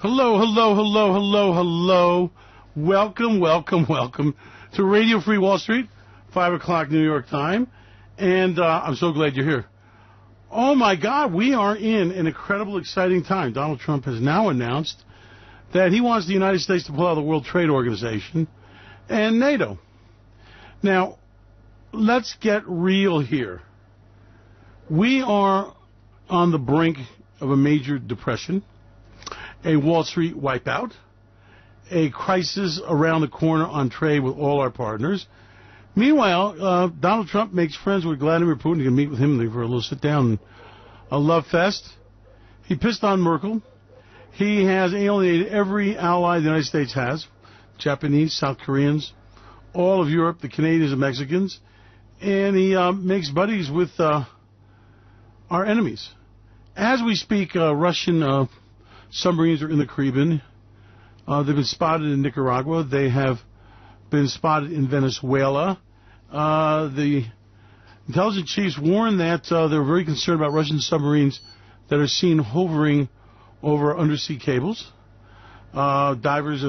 Hello, hello, hello, hello, hello. Welcome to Radio Free Wall Street, 5 o'clock New York time. And I'm so glad you're here. Oh, my God, we are in an incredible, exciting time. Donald Trump has now announced that he wants the United States to pull out of the World Trade Organization and NATO. Now, let's get real here. We are on the brink of a major depression, a Wall Street wipeout, a crisis around the corner on trade with all our partners. Meanwhile, Donald Trump makes friends with Vladimir Putin. You can meet with him for a little sit-down, a love fest. He pissed on Merkel. He has alienated every ally the United States has, Japanese, South Koreans, all of Europe, the Canadians and Mexicans. And he makes buddies with our enemies. As we speak, Russian submarines are in the Caribbean. They've been spotted in Nicaragua. They have been spotted in Venezuela. The intelligence chiefs warned that they're very concerned about Russian submarines that are seen hovering over undersea cables. Divers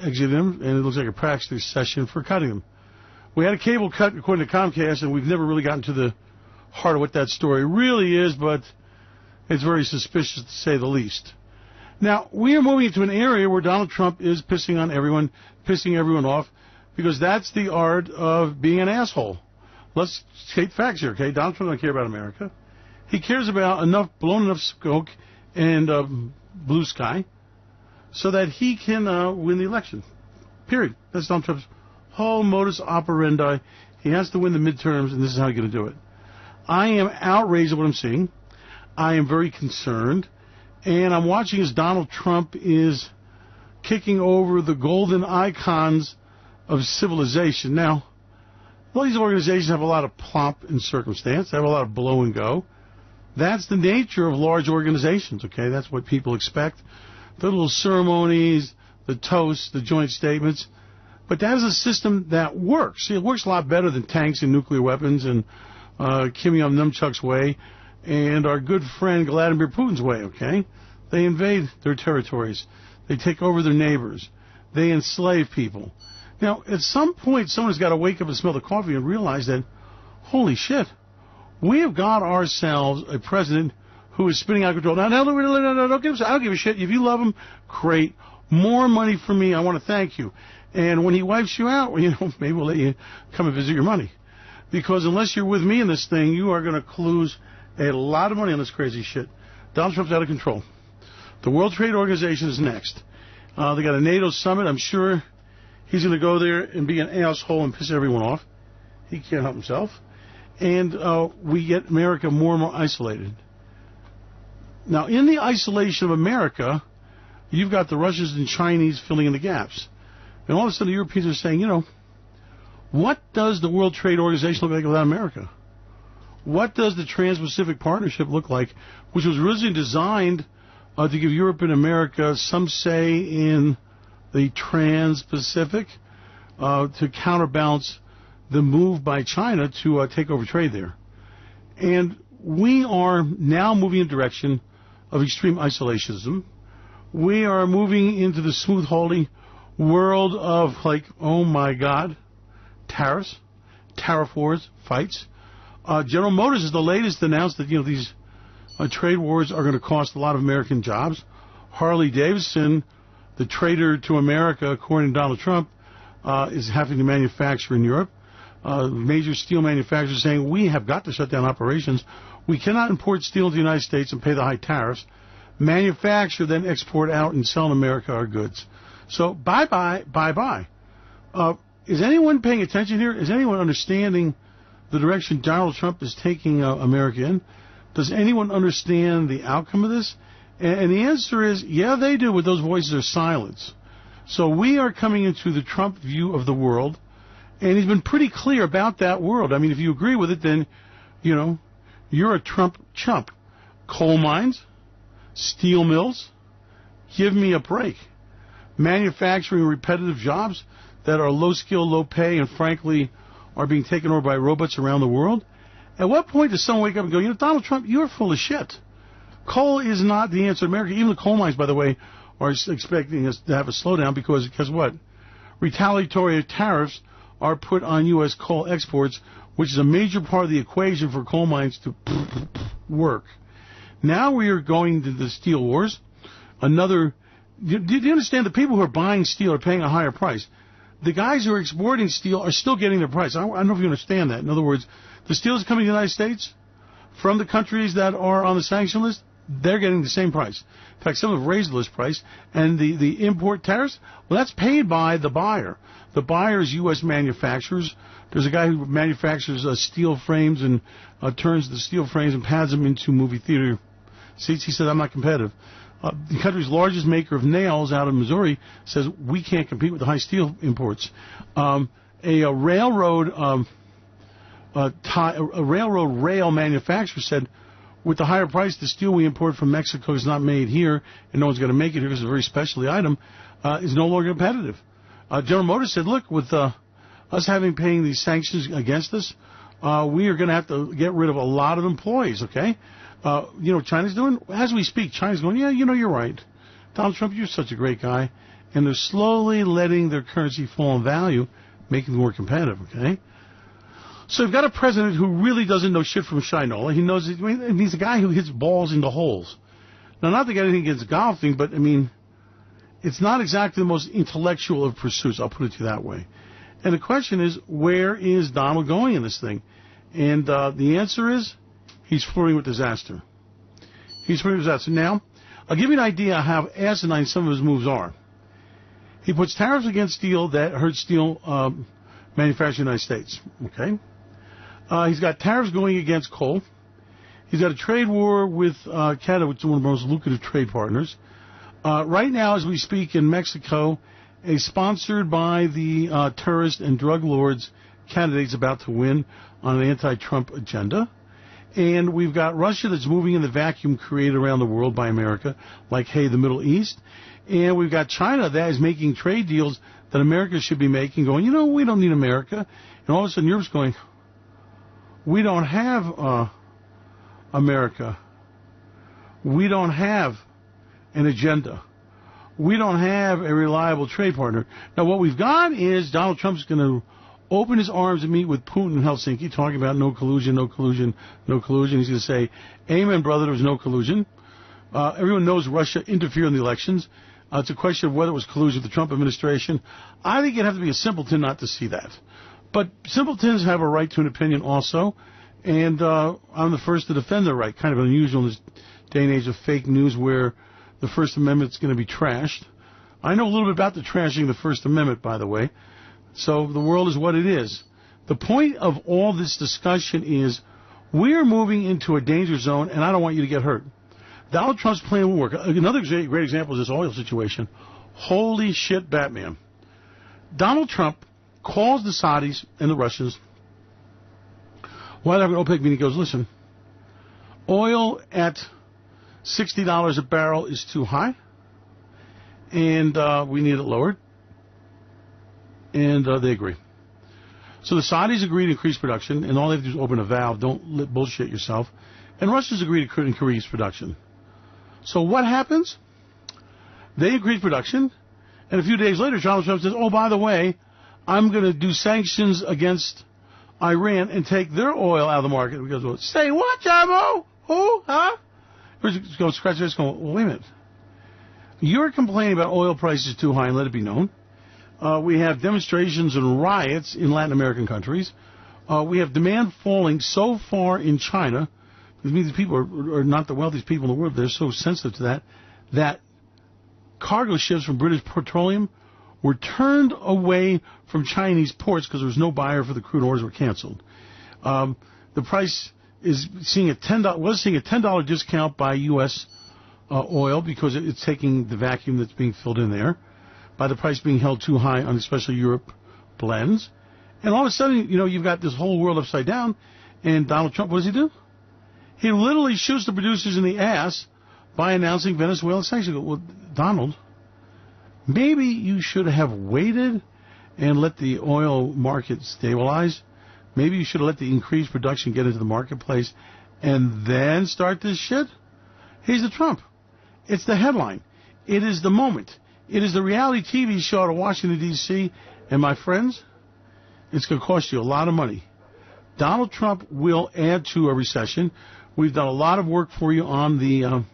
exit them, and it looks like a practice session for cutting them. We had a cable cut, according to Comcast, and we've never really gotten to the heart of what that story really is, but it's very suspicious to say the least. Now, we are moving into an area where Donald Trump is pissing on everyone, pissing everyone off, because that's the art of being an asshole. Let's state facts here, okay? Donald Trump doesn't care about America. He cares about blowing enough smoke and blue sky so that he can win the election. Period. That's Donald Trump's whole modus operandi. He has to win the midterms, and this is how he's going to do it. I am outraged at what I'm seeing. I am very concerned. And I'm watching as Donald Trump is kicking over the golden icons of civilization. Now, all these organizations have a lot of pomp and circumstance. They have a lot of blow and go. That's the nature of large organizations, okay? That's what people expect. The little ceremonies, the toasts, the joint statements. But that is a system that works. See, it works a lot better than tanks and nuclear weapons and Kim Jong-Nunchuk's way and our good friend Vladimir Putin's way, okay? They invade their territories. They take over their neighbors. They enslave people. Now, at some point, someone's got to wake up and smell the coffee and realize that, holy shit, we have got ourselves a president who is spinning out of control. Now, I don't give a shit. If you love him, great. More money for me. I want to thank you. And when he wipes you out, well, maybe we'll let you come and visit your money. Because unless you're with me in this thing, you are going to lose a lot of money on this crazy shit. Donald Trump's out of control. The World Trade Organization is next. They got a NATO summit. I'm sure he's going to go there and be an asshole and piss everyone off. He can't help himself. And we get America more and more isolated. Now, in the isolation of America, you've got the Russians and Chinese filling in the gaps. And all of a sudden the Europeans are saying, what does the World Trade Organization look like without America? What does the Trans-Pacific Partnership look like, which was originally designed to give Europe and America some say in the Trans-Pacific to counterbalance the move by China to take over trade there? And we are now moving in the direction of extreme isolationism. We are moving into the smooth-holding world of, oh my God, tariffs, tariff wars, fights. General Motors is the latest to announce that, these trade wars are going to cost a lot of American jobs. Harley Davidson, the traitor to America, according to Donald Trump, is having to manufacture in Europe. Major steel manufacturers saying we have got to shut down operations. We cannot import steel to the United States and pay the high tariffs. Manufacture, then export out and sell in America our goods. So bye-bye, bye-bye. Is anyone paying attention here? Is anyone understanding the direction Donald Trump is taking America in? Does anyone understand the outcome of this? And the answer is, yeah, they do, but those voices are silenced. So we are coming into the Trump view of the world, and he's been pretty clear about that world. I mean, if you agree with it, then, you're a Trump chump. Coal mines, steel mills, give me a break. Manufacturing repetitive jobs that are low skill, low pay, and frankly are being taken over by robots around the world. At what point does someone wake up and go, Donald Trump, you're full of shit. Coal is not the answer in America. Even the coal mines, by the way, are expecting us to have a slowdown because, guess what? Retaliatory tariffs are put on U.S. coal exports, which is a major part of the equation for coal mines to work. Now we are going to the steel wars. Do you understand the people who are buying steel are paying a higher price? The guys who are exporting steel are still getting their price. I don't know if you understand that. In other words, the steel is coming to the United States from the countries that are on the sanction list. They're getting the same price. In fact, some have raised the list price. And the import tariffs, well, that's paid by the buyer. The buyer is U.S. manufacturers. There's a guy who manufactures steel frames and turns the steel frames and pads them into movie theater seats. He said, I'm not competitive. The country's largest maker of nails out of Missouri says we can't compete with the high steel imports. A railroad rail manufacturer said, with the higher price, the steel we import from Mexico is not made here, and no one's going to make it here because it's a very specialty item, is no longer competitive. General Motors said, look, with us paying these sanctions against us, we are going to have to get rid of a lot of employees, okay? You know what China's doing? As we speak, China's going, yeah, you know, you're right. Donald Trump, you're such a great guy. And they're slowly letting their currency fall in value, making them more competitive, okay? So you've got a president who really doesn't know shit from Shinola. He knows he's a guy who hits balls into holes. Now, not to get anything against golfing, but, I mean, it's not exactly the most intellectual of pursuits, I'll put it to you that way. And the question is, where is Donald going in this thing? And the answer is, he's flirting with disaster. He's flirting with disaster. Now, I'll give you an idea of how asinine some of his moves are. He puts tariffs against steel that hurt steel manufacturing in the United States. Okay? He's got tariffs going against coal. He's got a trade war with Canada, which is one of the most lucrative trade partners. Right now, as we speak in Mexico, a sponsored by the terrorist and drug lords candidate's about to win on an anti-Trump agenda. And we've got Russia that's moving in the vacuum created around the world by America, like, hey, the Middle East. And we've got China that is making trade deals that America should be making, going, you know, we don't need America. And all of a sudden Europe's going, we don't have America. We don't have an agenda. We don't have a reliable trade partner. Now, what we've got is Donald Trump's going to open his arms and meet with Putin in Helsinki, talking about no collusion, no collusion, no collusion. He's going to say, amen, brother, there was no collusion. Everyone knows Russia interfered in the elections. It's a question of whether it was collusion with the Trump administration. I think you'd have to be a simpleton not to see that. But simpletons have a right to an opinion also, and I'm the first to defend their right. Kind of unusual in this day and age of fake news where the First Amendment's going to be trashed. I know a little bit about the trashing of the First Amendment, by the way. So the world is what it is. The point of all this discussion is we are moving into a danger zone, and I don't want you to get hurt. Donald Trump's plan will work. Another great example is this oil situation. Holy shit, Batman. Donald Trump calls the Saudis and the Russians while they're having an OPEC meeting. He goes, listen, oil at $60 a barrel is too high, and we need it lowered. And they agree. So the Saudis agree to increase production, and all they have to do is open a valve. Don't bullshit yourself. And Russians agree to increase production. So what happens? They increase production, and a few days later, Donald Trump says, oh, by the way, I'm going to do sanctions against Iran and take their oil out of the market. He goes, well, say what, Jamo? Who? Huh? He's going to scratch his head going, well, wait a minute. You're complaining about oil prices too high, and let it be known. We have demonstrations and riots in Latin American countries. We have demand falling so far in China. It means these people are not the wealthiest people in the world. They're so sensitive to that cargo ships from British Petroleum were turned away from Chinese ports because there was no buyer for the crude, orders were canceled. The price is seeing a $10 discount by U.S. Oil because it's taking the vacuum that's being filled in there, by the price being held too high on especially Europe blends. And all of a sudden, you know, you've got this whole world upside down, and Donald Trump, what does he do? He literally shoots the producers in the ass by announcing Venezuela sanctions. Well, Donald, maybe you should have waited and let the oil market stabilize. Maybe you should have let the increased production get into the marketplace and then start this shit. Here's the Trump. It's the headline. It is the moment. It is the reality TV show out of Washington, D.C., and my friends, it's going to cost you a lot of money. Donald Trump will add to a recession. We've done a lot of work for you on the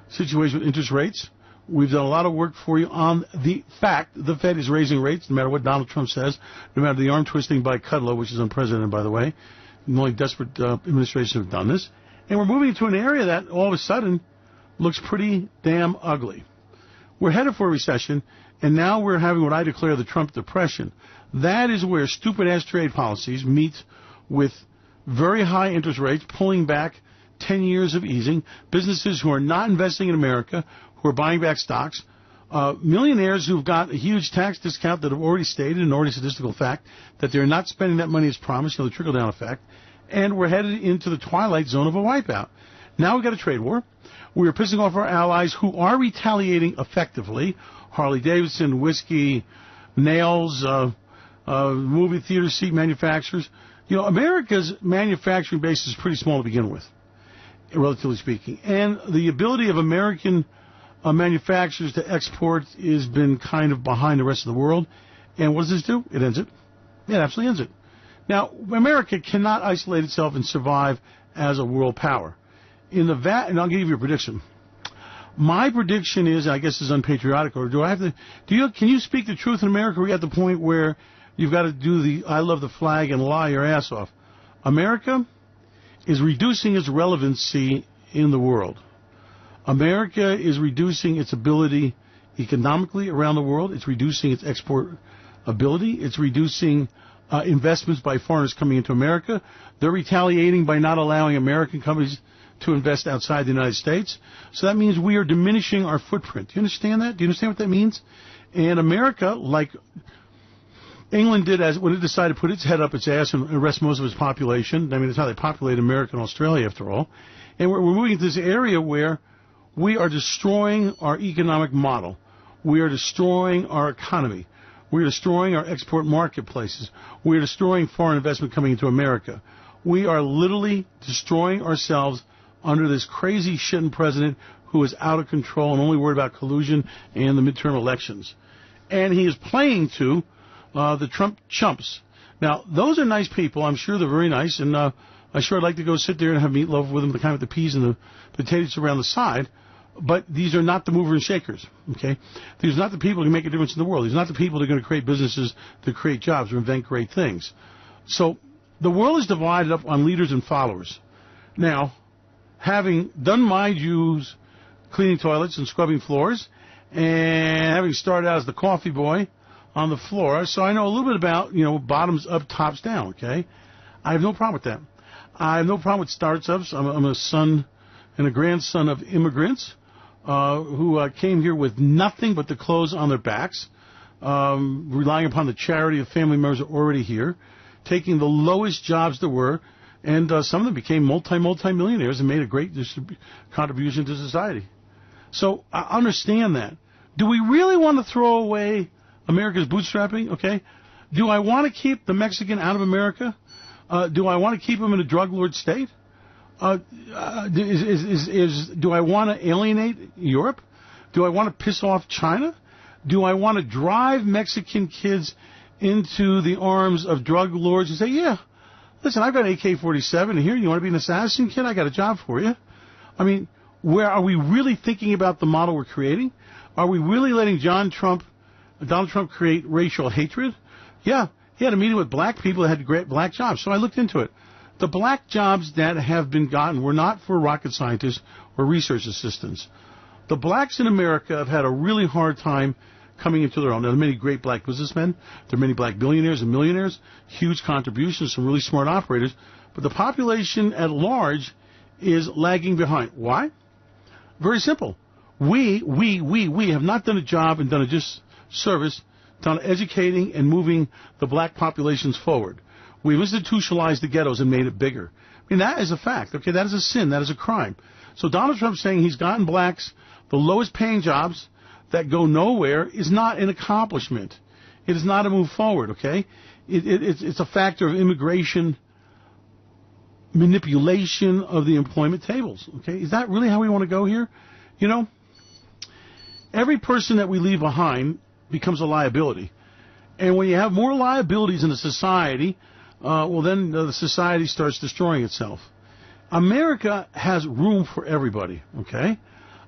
situation with interest rates. We've done a lot of work for you on the fact the Fed is raising rates, no matter what Donald Trump says, no matter the arm twisting by Kudlow, which is unprecedented, by the way. Only desperate administrations have done this. And we're moving to an area that all of a sudden looks pretty damn ugly. We're headed for a recession, and now we're having what I declare the Trump depression. That is where stupid-ass trade policies meet with very high interest rates, pulling back 10 years of easing, businesses who are not investing in America, who are buying back stocks, millionaires who've got a huge tax discount that have already stated, an already statistical fact, that they're not spending that money as promised, the trickle-down effect, and we're headed into the twilight zone of a wipeout. Now we've got a trade war. We are pissing off our allies who are retaliating effectively. Harley-Davidson, whiskey, nails, movie theater seat manufacturers. You know, America's manufacturing base is pretty small to begin with, relatively speaking. And the ability of American manufacturers to export has been kind of behind the rest of the world. And what does this do? It ends it. It absolutely ends it. Now, America cannot isolate itself and survive as a world power. And I'll give you a prediction. My prediction is, I guess, is unpatriotic, or can you speak the truth in America? We're at the point where you've got to do the I love the flag and lie your ass off. America is reducing its relevancy in the world. America is reducing its ability economically around the world. It's reducing its export ability. It's reducing investments by foreigners coming into America. They're retaliating by not allowing American companies to invest outside the United States. So that means we are diminishing our footprint. Do you understand that? Do you understand what that means? And America, like England did when it decided to put its head up its ass and arrest most of its population. I mean, that's how they populated America and Australia, after all. And we're moving into this area where we are destroying our economic model. We are destroying our economy. We are destroying our export marketplaces. We are destroying foreign investment coming into America. We are literally destroying ourselves under this crazy shitting president who is out of control and only worried about collusion and the midterm elections. And he is playing to the Trump chumps. Now, those are nice people. I'm sure they're very nice, and I sure I'd like to go sit there and have meatloaf with them, the kind with the peas and the potatoes around the side. But these are not the movers and shakers, okay? These are not the people who make a difference in the world. These are not the people that are going to create businesses, to create jobs, or invent great things. So the world is divided up on leaders and followers. Now, having done my dues cleaning toilets and scrubbing floors, and having started out as the coffee boy on the floor, so I know a little bit about, bottoms up, tops down, okay? I have no problem with that. I have no problem with startups. I'm a son and a grandson of immigrants who came here with nothing but the clothes on their backs, relying upon the charity of family members who are already here, taking the lowest jobs there were, and some of them became multi-millionaires and made a great contribution to society. So I understand that. Do we really want to throw away America's bootstrapping? Okay. Do I want to keep the Mexican out of America? Do I want to keep him in a drug lord state? Do I want to alienate Europe? Do I want to piss off China? Do I want to drive Mexican kids into the arms of drug lords and say, yeah, listen, I've got an AK-47 here. You want to be an assassin, kid? I got a job for you. I mean, where are we really thinking about the model we're creating? Are we really letting Donald Trump create racial hatred? Yeah, he had a meeting with black people that had great black jobs, so I looked into it. The black jobs that have been gotten were not for rocket scientists or research assistants. The blacks in America have had a really hard time coming into their own. There are many great black businessmen. There are many black billionaires and millionaires, huge contributions, some really smart operators. But the population at large is lagging behind. Why? Very simple. We have not done a job and done a disservice on educating and moving the black populations forward. We've institutionalized the ghettos and made it bigger. I mean, that is a fact. Okay, that is a sin. That is a crime. So Donald Trump saying he's gotten blacks the lowest paying jobs that go nowhere is not an accomplishment. It is not a move forward, okay? It's a factor of immigration manipulation of the employment tables, okay? Is that really how we want to go here? every person that we leave behind becomes a liability. And when you have more liabilities in a society, then the society starts destroying itself. America has room for everybody, okay?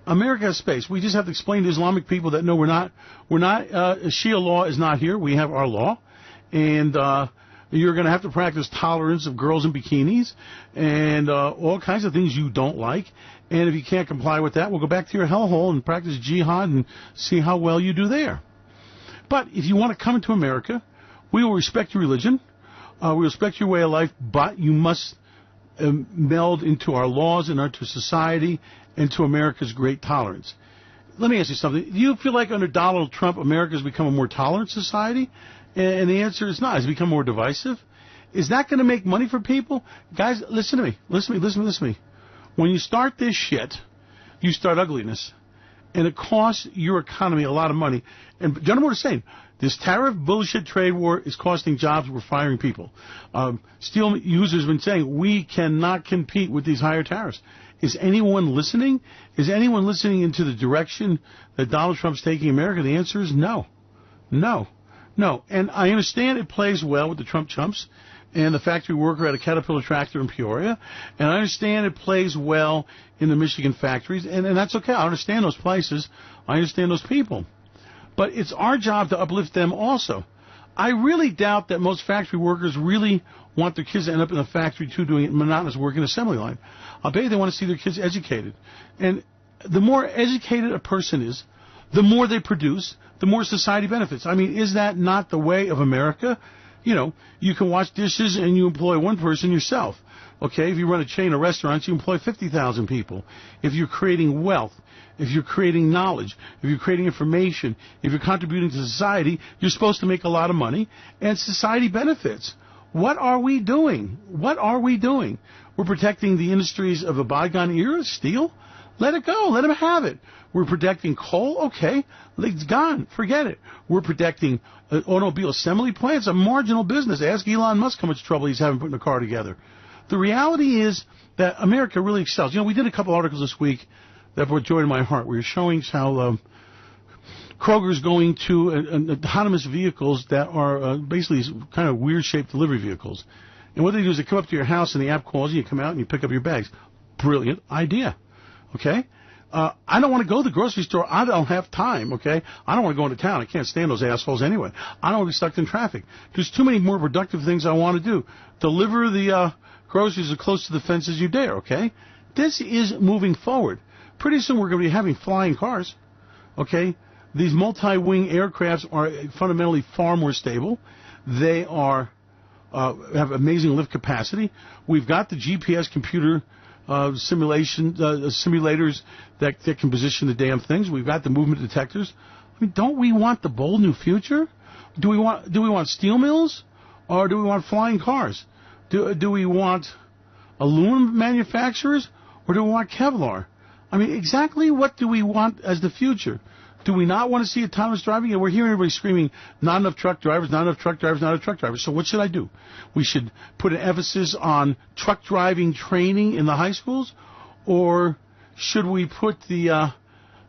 America has space. We just have to explain to Islamic people that no, we're not, Shia law is not here. We have our law. And, you're going to have to practice tolerance of girls in bikinis and, all kinds of things you don't like. And if you can't comply with that, we'll go back to your hellhole and practice jihad and see how well you do there. But if you want to come into America, we will respect your religion. We respect your way of life, but you must meld into our laws and into society and to America's great tolerance. Let me ask you something. Do you feel like under Donald Trump, America has become a more tolerant society? And the answer is not. It's become more divisive. Is that going to make money for people? Guys, listen to me. Listen to me. When you start this shit, you start ugliness. And it costs your economy a lot of money. And gentlemen are saying, this tariff bullshit trade war is costing jobs. We're firing people. Steel users have been saying, we cannot compete with these higher tariffs. Is anyone listening? Is anyone listening into the direction that Donald Trump's taking America? The answer is no. No. No. And I understand it plays well with the Trump chumps and the factory worker at a Caterpillar tractor in Peoria. And I understand it plays well in the Michigan factories. And that's okay. I understand those places. I understand those people. But it's our job to uplift them also. I really doubt that most factory workers really want their kids to end up in the factory, too, doing monotonous work in the assembly line. I'll bet you they want to see their kids educated. And the more educated a person is, the more they produce, the more society benefits. I mean, is that not the way of America? You know, you can wash dishes and you employ one person yourself. Okay, if you run a chain of restaurants, you employ 50,000 people. If you're creating wealth, if you're creating knowledge, if you're creating information, if you're contributing to society, you're supposed to make a lot of money, and society benefits. What are we doing? What are we doing? We're protecting the industries of a bygone era, steel? Let it go. Let them have it. We're protecting coal? Okay. It's gone. Forget it. We're protecting automobile assembly plants, a marginal business. Ask Elon Musk how much trouble he's having putting a car together. The reality is that America really excels. You know, we did a couple articles this week that brought joy to my heart. We were showing how Kroger's going to autonomous vehicles that are basically kind of weird-shaped delivery vehicles. And what they do is they come up to your house and the app calls you, you come out and you pick up your bags. Brilliant idea. Okay? I don't want to go to the grocery store. I don't have time, okay? I don't want to go into town. I can't stand those assholes anyway. I don't want to be stuck in traffic. There's too many more productive things I want to do. Deliver the groceries as close to the fence as you dare, okay? This is moving forward. Pretty soon we're going to be having flying cars, okay? These multi-wing aircrafts are fundamentally far more stable. They are have amazing lift capacity. We've got the GPS computer simulators that can position the damn things. We've got the movement detectors. I mean, don't we want the bold new future? Do we want steel mills, or do we want flying cars? Do we want aluminum manufacturers, or do we want Kevlar? I mean, exactly what do we want as the future? Do we not want to see autonomous driving? And we're hearing everybody screaming, not enough truck drivers, not enough truck drivers, not enough truck drivers. So what should I do? We should put an emphasis on truck driving training in the high schools, or should we put the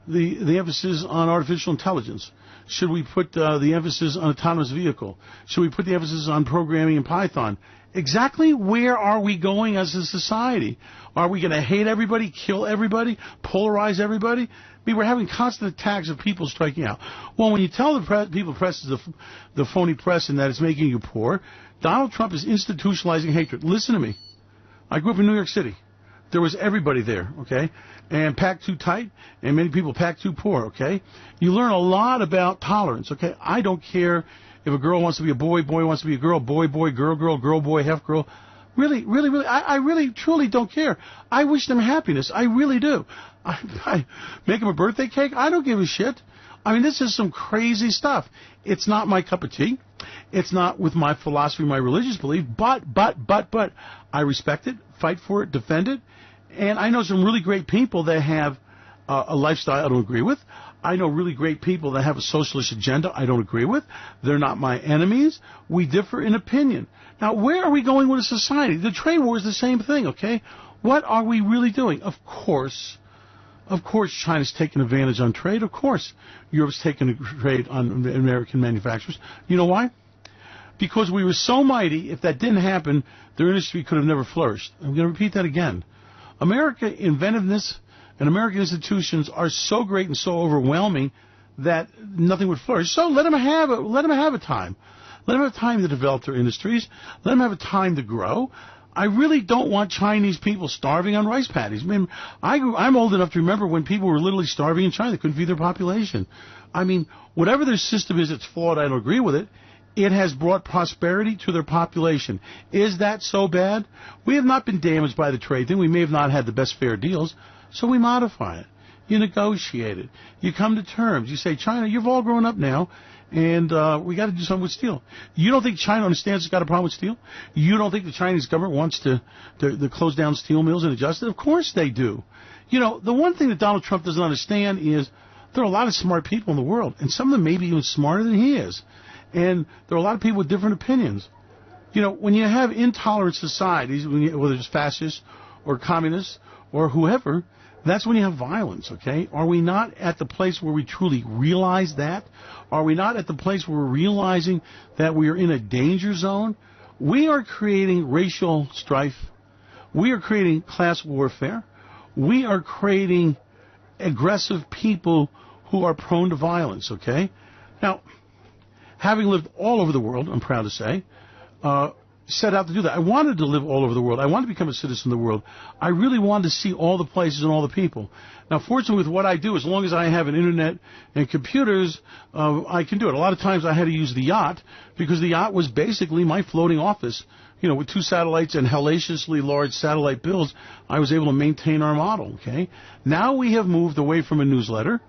emphasis on artificial intelligence? Should we put the emphasis on autonomous vehicle? Should we put the emphasis on programming in Python? Exactly where are we going as a society? Are we going to hate everybody, kill everybody, polarize everybody? I mean, we're having constant attacks of people striking out. Well, when you tell the people press is the phony press and that it's making you poor, Donald Trump is institutionalizing hatred. Listen to me. I grew up in New York City. There was everybody there, okay? And packed too tight, and many people packed too poor, okay? You learn a lot about tolerance, okay? I don't care if a girl wants to be a boy, boy wants to be a girl, boy, boy, girl, girl, girl, boy, half girl. Really, I really, truly don't care. I wish them happiness. I really do. I make them a birthday cake? I don't give a shit. I mean, this is some crazy stuff. It's not my cup of tea. It's not with my philosophy, my religious belief, but, I respect it, fight for it, defend it. And I know some really great people that have a lifestyle I don't agree with. I know really great people that have a socialist agenda I don't agree with. They're not my enemies. We differ in opinion. Now, where are we going with a society? The trade war is the same thing, okay? What are we really doing? Of course, Of course, China's taken advantage on trade. Of course, Europe's taken a trade on American manufacturers. You know why? Because we were so mighty, if that didn't happen, their industry could have never flourished. I'm going to repeat that again. American inventiveness and American institutions are so great and so overwhelming that nothing would flourish. So let them have a time. Let them have time to develop their industries. Let them have a time to grow. I really don't want Chinese people starving on rice paddies. I mean, I'm old enough to remember when people were literally starving in China. They couldn't feed their population. I mean, whatever their system is, it's flawed. I don't agree with it. It has brought prosperity to their population. Is that so bad? We have not been damaged by the trade thing. We may have not had the best fair deals, so we modify it. You negotiate it. You come to terms. You say, China, you've all grown up now, and we got to do something with steel. You don't think China understands it's got a problem with steel? You don't think the Chinese government wants to close down steel mills and adjust it? Of course they do. You know, the one thing that Donald Trump doesn't understand is there are a lot of smart people in the world, and some of them may be even smarter than he is. And there are a lot of people with different opinions. You know, when you have intolerant societies, whether it's fascists or communists or whoever, that's when you have violence, okay? Are we not at the place where we truly realize that? Are we not at the place where we're realizing that we are in a danger zone? We are creating racial strife. We are creating class warfare. We are creating aggressive people who are prone to violence, okay? Now, having lived all over the world, I'm proud to say, set out to do that. I wanted to live all over the world. I wanted to become a citizen of the world. I really wanted to see all the places and all the people. Now, fortunately, with what I do, as long as I have an internet and computers, I can do it. A lot of times I had to use the yacht because the yacht was basically my floating office. You know, with 2 satellites and hellaciously large satellite bills, I was able to maintain our model, okay? Now we have moved away from a newsletter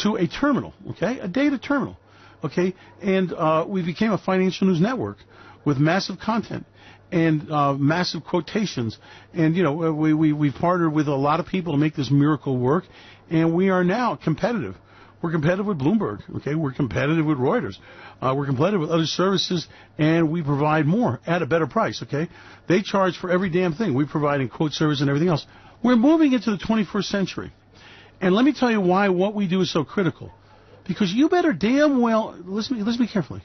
to a terminal, okay? A data terminal. Okay, and we became a financial news network with massive content and massive quotations. And, you know, we've partnered with a lot of people to make this miracle work, and we are now competitive. We're competitive with Bloomberg, okay? We're competitive with Reuters. We're competitive with other services, and we provide more at a better price, okay? They charge for every damn thing. We provide in quote service and everything else. We're moving into the 21st century. And let me tell you why what we do is so critical. Because you better damn well, listen to me carefully.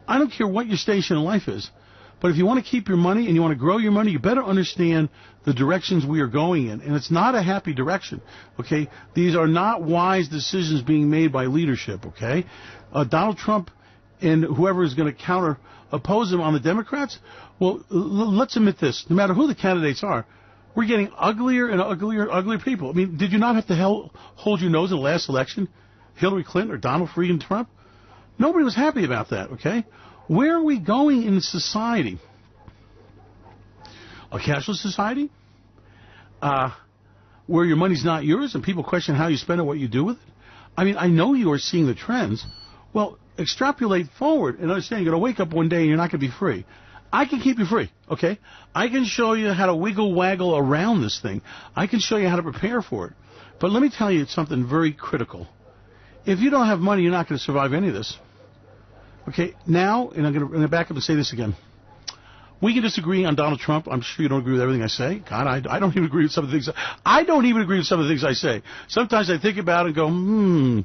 I don't care what your station in life is, but if you want to keep your money and you want to grow your money, you better understand the directions we are going in. And it's not a happy direction, okay? These are not wise decisions being made by leadership, okay? Donald Trump and whoever is going to oppose him on the Democrats, well, let's admit this. No matter who the candidates are, we're getting uglier and uglier people. I mean, did you not have to hold your nose in the last election? Hillary Clinton or Donald freaking Trump? Nobody was happy about that, okay? Where are we going in society? A cashless society? Where your money's not yours and people question how you spend it, what you do with it? I mean, I know you are seeing the trends. Well, extrapolate forward and understand you're going to wake up one day and you're not going to be free. I can keep you free, okay? I can show you how to wiggle-waggle around this thing. I can show you how to prepare for it. But let me tell you something very critical. If you don't have money, you're not going to survive any of this. Okay, now, and I'm going to back up and say this again. We can disagree on Donald Trump. I'm sure you don't agree with everything I say. God, I don't even agree with some of the things. I don't even agree with some of the things I say. Sometimes I think about it and go,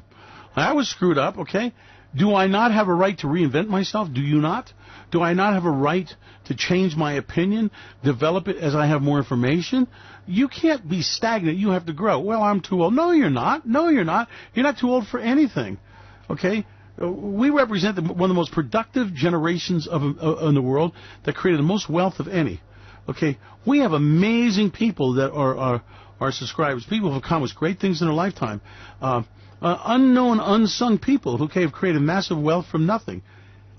I was screwed up, okay? Do I not have a right to reinvent myself? Do you not? Do I not have a right to change my opinion, develop it as I have more information? You can't be stagnant. You have to grow. Well, I'm too old. No, you're not. No, you're not. You're not too old for anything. Okay? We represent one of the most productive generations in the world that created the most wealth of any. Okay? We have amazing people that are our subscribers, people who have accomplished great things in their lifetime. Unknown, unsung people who have created massive wealth from nothing.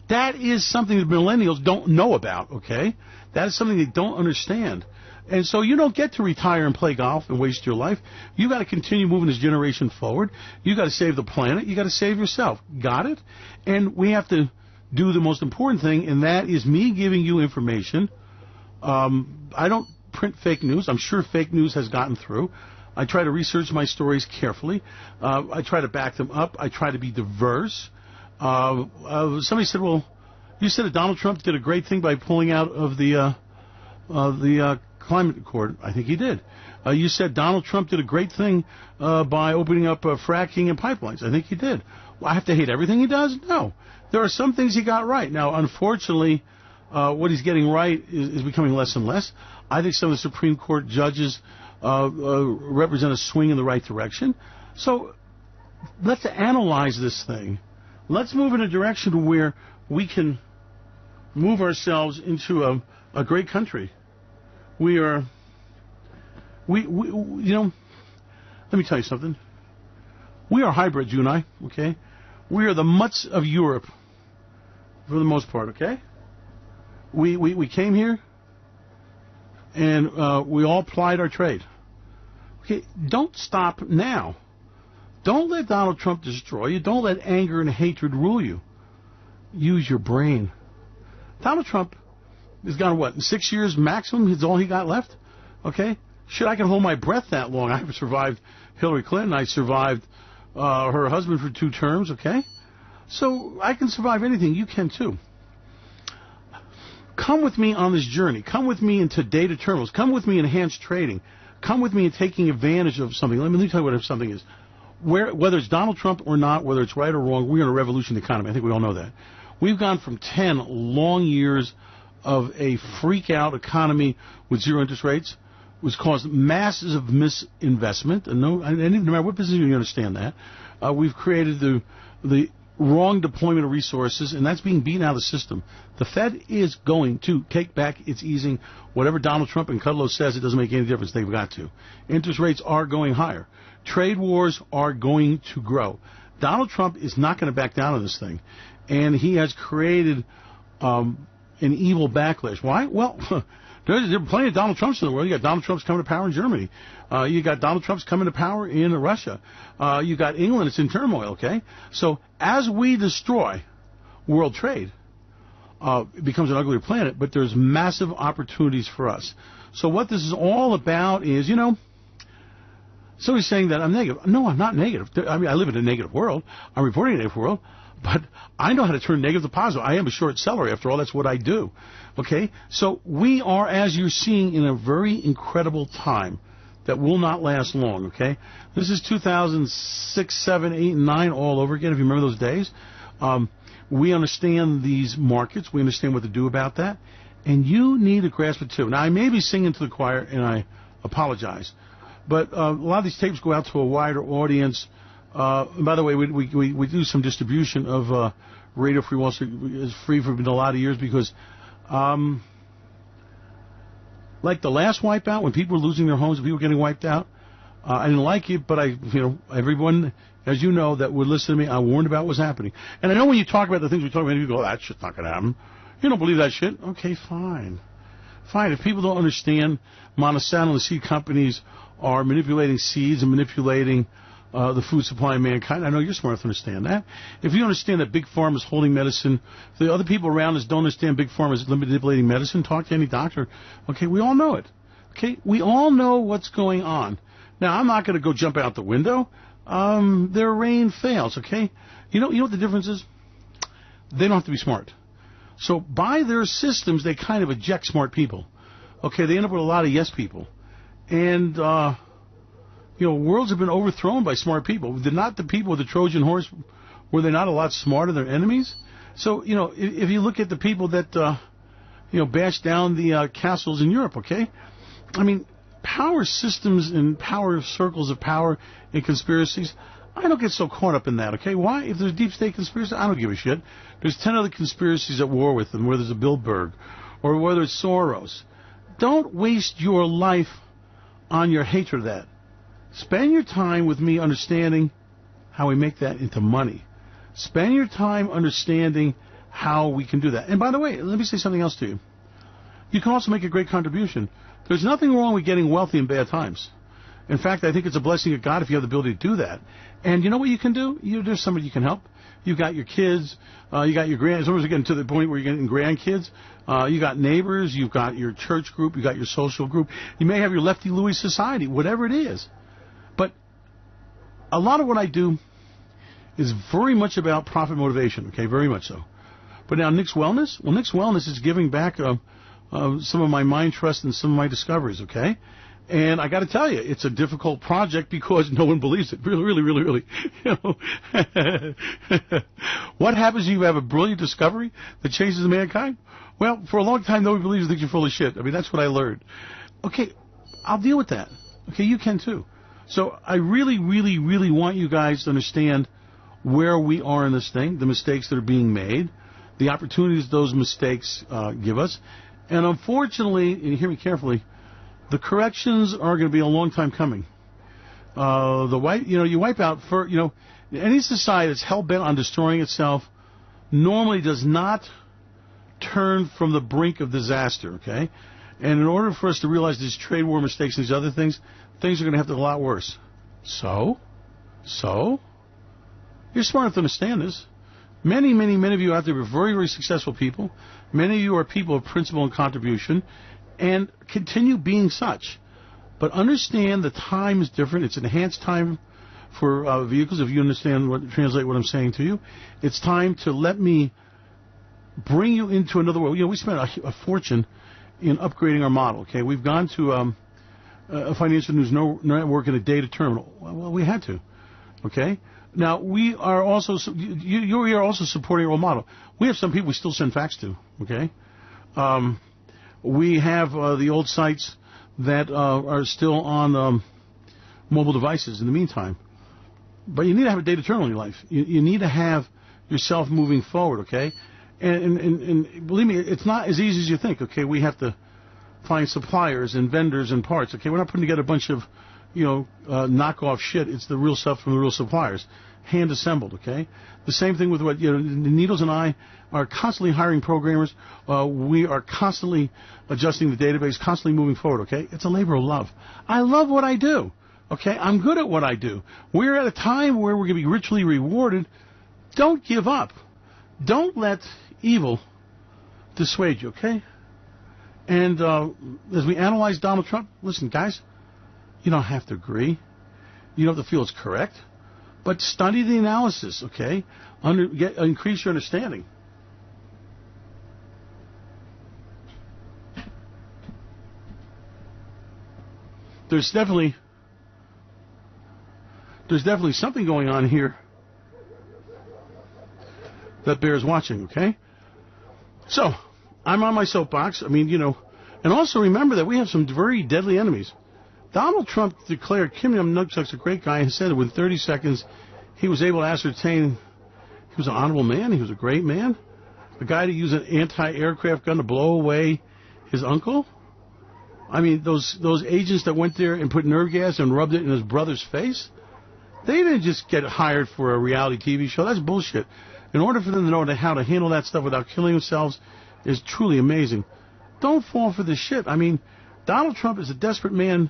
That is something that millennials don't know about, okay? That is something they don't understand. And so you don't get to retire and play golf and waste your life. You got to continue moving this generation forward. You got to save the planet. You got to save yourself. Got it? And we have to do the most important thing, and that is me giving you information. I don't print fake news. I'm sure fake news has gotten through. I try to research my stories carefully. I try to back them up. I try to be diverse. Somebody said, well, you said that Donald Trump did a great thing by pulling out of the climate accord. I think he did. You said Donald Trump did a great thing by opening up fracking and pipelines. I think he did. Well, I have to hate everything he does? No. There are some things he got right. Now, unfortunately, what he's getting right is becoming less and less. I think some of the Supreme Court judges represent a swing in the right direction. So let's analyze this thing. Let's move in a direction where we can move ourselves into a great country. We you know, let me tell you something. We are hybrids, you and I, okay? We are the mutts of Europe, for the most part, okay? We came here, and we all plied our trade. Okay, don't stop now. Don't let Donald Trump destroy you. Don't let anger and hatred rule you. Use your brain. Donald Trump has gone, what, 6 years maximum is all he got left? Okay? Shit, I can hold my breath that long. I survived Hillary Clinton. I survived her husband for 2 terms, okay? So I can survive anything. You can too. Come with me on this journey. Come with me into data terminals. Come with me in enhanced trading. Come with me in taking advantage of something. Let me tell you what something is. Whether it's Donald Trump or not, whether it's right or wrong, we're in a revolution economy. I think we all know that. We've gone from 10 long years of a freak-out economy with zero interest rates, which caused masses of misinvestment. And no matter what business you understand that. We've created the wrong deployment of resources, and that's being beaten out of the system. The Fed is going to take back its easing. Whatever Donald Trump and Kudlow says, it doesn't make any difference. They've got to. Interest rates are going higher. Trade wars are going to grow. Donald Trump is not going to back down on this thing, and he has created an evil backlash. Why? Well, there are plenty of Donald Trumps in the world. You got Donald Trump's coming to power in Germany. You got Donald Trump's coming to power in Russia. You got England. It's in turmoil, okay? So as we destroy world trade, it becomes an uglier planet, but there's massive opportunities for us. So what this is all about is, you know, somebody's saying that I'm negative. No, I'm not negative. I mean, I live in a negative world. I'm reporting a negative world. But I know how to turn negative to positive. I am a short seller. After all, that's what I do. Okay? So we are, as you're seeing, in a very incredible time that will not last long. Okay? This is 2006, 7, 8, and 9 all over again, if you remember those days. We understand these markets. We understand what to do about that. And you need to grasp it, too. Now, I may be singing to the choir, and I apologize. But a lot of these tapes go out to a wider audience. By the way, we do some distribution of Radio Free Wall Street. It's free for a lot of years because, like the last wipeout, when people were losing their homes and people were getting wiped out, I didn't like it, but everyone, as you know, that would listen to me, I warned about what was happening. And I know when you talk about the things we talk about, you go, that shit's not going to happen. You don't believe that shit? Okay, fine. Fine. If people don't understand Monsanto and the seed companies are manipulating seeds and manipulating the food supply of mankind, I know you're smart enough to understand that. If you understand that Big Pharma is holding medicine, the other people around us don't understand Big Pharma is manipulating medicine, talk to any doctor. Okay, we all know it. Okay, we all know what's going on. Now, I'm not going to go jump out the window. Their reign fails, okay? You know what the difference is? They don't have to be smart. So by their systems, they kind of eject smart people. Okay, they end up with a lot of yes people. And, worlds have been overthrown by smart people. Did not the people with the Trojan horse, were they not a lot smarter than their enemies? So, if you look at the people that, bashed down the castles in Europe, okay? I mean, power systems and power circles of power and conspiracies, I don't get so caught up in that, okay? Why? If there's a deep state conspiracy, I don't give a shit. There's 10 other conspiracies at war with them, whether it's a Bilderberg or whether it's Soros. Don't waste your life on your hatred of that. Spend your time with me understanding how we make that into money. Spend your time understanding how we can do that. And by the way, let me say something else to you. You can also make a great contribution. There's nothing wrong with getting wealthy in bad times. In fact, I think it's a blessing of God if you have the ability to do that. And you know what you can do? There's somebody you can help. You've got your kids. You got your grand. Sometimes you're getting to the point where you're getting grandkids. You got neighbors. You've got your church group. You got your social group. You may have your Lefty Louie society, whatever it is. But a lot of what I do is very much about profit motivation. Okay, very much so. But now Nick's Wellness. Well, Nick's Wellness is giving back some of my mind trust and some of my discoveries, okay? And I got to tell you, it's a difficult project because no one believes it. Really, really, really, really. You know? What happens if you have a brilliant discovery that changes mankind? Well, for a long time, nobody believes that you're full of shit. I mean, that's what I learned. Okay, I'll deal with that. Okay, you can too. So I really, really, really want you guys to understand where we are in this thing, the mistakes that are being made, the opportunities those mistakes give us. And unfortunately, and hear me carefully, the corrections are going to be a long time coming. You wipe out for, any society that's hell bent on destroying itself normally does not turn from the brink of disaster, okay? And in order for us to realize these trade war mistakes and these other things are going to have to get a lot worse. So, you're smart enough to understand this. Many, many, many of you out there are very, very successful people. Many of you are people of principle and contribution, and continue being such. But understand the time is different. It's enhanced time for vehicles, if you translate what I'm saying to you. It's time to let me bring you into another world. We spent a fortune in upgrading our model, okay? We've gone to a financial news network and a data terminal. Well, we had to, okay? Now, we are also, you are also supporting our model. We have some people we still send fax to, okay? We have the old sites that are still on mobile devices in the meantime. But you need to have a data terminal in your life. You need to have yourself moving forward, okay? And believe me, it's not as easy as you think, okay? We have to find suppliers and vendors and parts, okay? We're not putting together a bunch of, knockoff shit. It's the real stuff from the real suppliers, hand assembled, okay? The same thing with what, Needles and I are constantly hiring programmers. We are constantly adjusting the database, constantly moving forward, okay? It's a labor of love. I love what I do, okay? I'm good at what I do. We're at a time where we're going to be richly rewarded. Don't give up. Don't let evil dissuade you, okay? And as we analyze Donald Trump, listen, guys, you don't have to agree. You don't have to feel it's correct. But study the analysis, okay? Increase your understanding. There's definitely something going on here that bears watching, okay? So, I'm on my soapbox. I mean, and also remember that we have some very deadly enemies. Donald Trump declared Kim Jong-un's a great guy and said that within 30 seconds he was able to ascertain he was an honorable man, he was a great man. The guy that used an anti-aircraft gun to blow away his uncle. I mean, those agents that went there and put nerve gas and rubbed it in his brother's face, they didn't just get hired for a reality TV show. That's bullshit. In order for them to know how to handle that stuff without killing themselves is truly amazing. Don't fall for this shit. I mean, Donald Trump is a desperate man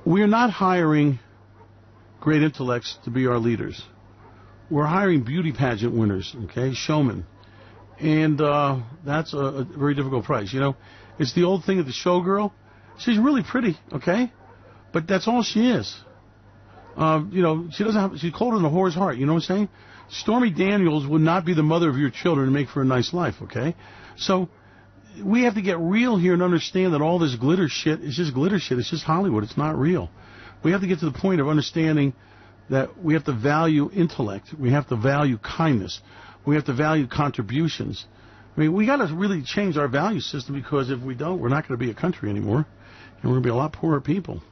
we're not hiring great intellects to be our leaders. We're hiring beauty pageant winners, okay, showmen. And that's a very difficult price. It's the old thing of the showgirl. She's really pretty, okay? But that's all she is. She's colder than a whore's heart, you know what I'm saying? Stormy Daniels would not be the mother of your children to make for a nice life, okay? So we have to get real here and understand that all this glitter shit is just glitter shit. It's just Hollywood. It's not real. We have to get to the point of understanding that we have to value intellect. We have to value kindness. We have to value contributions. I mean, we got to really change our value system, because if we don't, we're not going to be a country anymore, and we're going to be a lot poorer people.